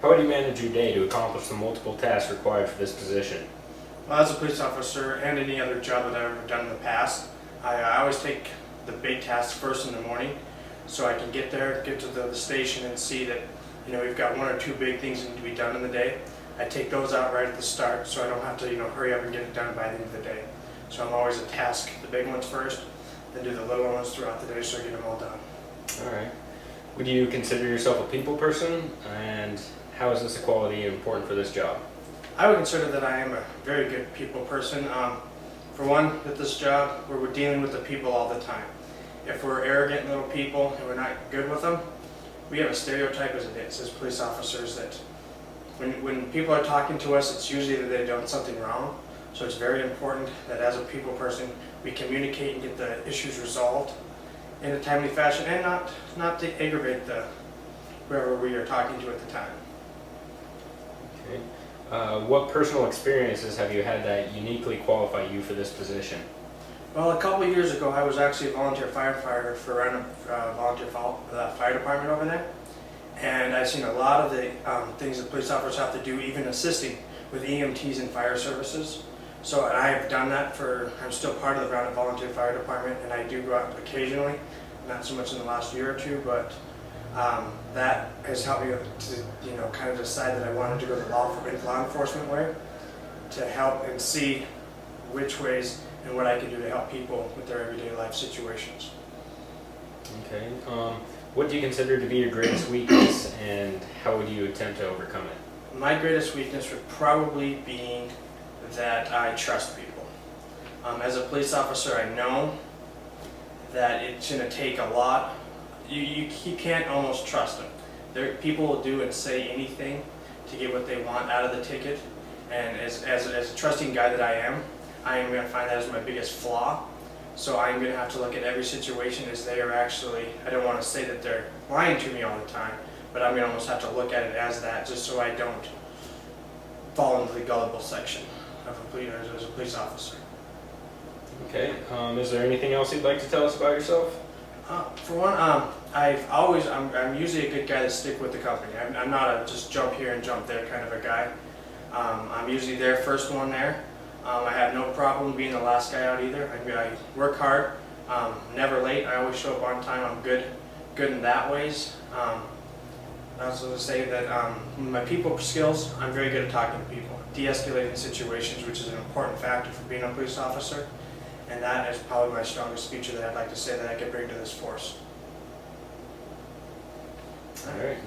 How would you manage your day to accomplish the multiple tasks required for this position? Well, as a police officer and any other job that I've ever done in the past, I always take the big tasks first in the morning so I can get there, get to the station and see that, we've got one or two big things that need to be done in the day. I take those out right at the start so I don't have to, hurry up and get it done by the end of the day. So I'm always a task the big ones first, then do the little ones throughout the day so I get them all done. All right. Would you consider yourself a people person, and how is this a quality important for this job? I would consider that I am a very good people person. For one, with this job, we're dealing with the people all the time. If we're arrogant little people and we're not good with them, we have a stereotype as it is, as police officers, that when people are talking to us, it's usually that they've done something wrong. So it's very important that as a people person, we communicate and get the issues resolved in a timely fashion and not to aggravate whoever we are talking to at the time. Okay. What personal experiences have you had that uniquely qualify you for this position? Well, a couple of years ago, I was actually a volunteer firefighter for a volunteer fire department over there. And I've seen a lot of the things that police officers have to do, even assisting with EMTs and fire services. So I have done that I'm still part of the Roundup Volunteer Fire Department, and I do go out occasionally, not so much in the last year or two, but that has helped me to, kind of decide that I wanted to go the law enforcement way, to help and see which ways and what I can do to help people with their everyday life situations. Okay. What do you consider to be your greatest weakness, and how would you attempt to overcome it? My greatest weakness would probably be that I trust people. As a police officer, I know that it's going to take a lot. You can't almost trust them. People will do and say anything to get what they want out of the ticket. And as a trusting guy that I am going to find that as my biggest flaw. So I'm going to have to look at every situation as they are actually, I don't want to say that they're lying to me all the time, but I'm going to almost have to look at it as that, just so I don't fall into the gullible section of as a police officer. Okay. Is there anything else you'd like to tell us about yourself? For one, I'm usually a good guy to stick with the company. I'm not a just jump here and jump there kind of a guy. I'm usually there, first one there. I have no problem being the last guy out either. I work hard, never late. I always show up on time. I'm good in that ways. I also say that my people skills, I'm very good at talking to people, de-escalating situations, which is an important factor for being a police officer. And that is probably my strongest feature that I'd like to say that I could bring to this force. All right, great.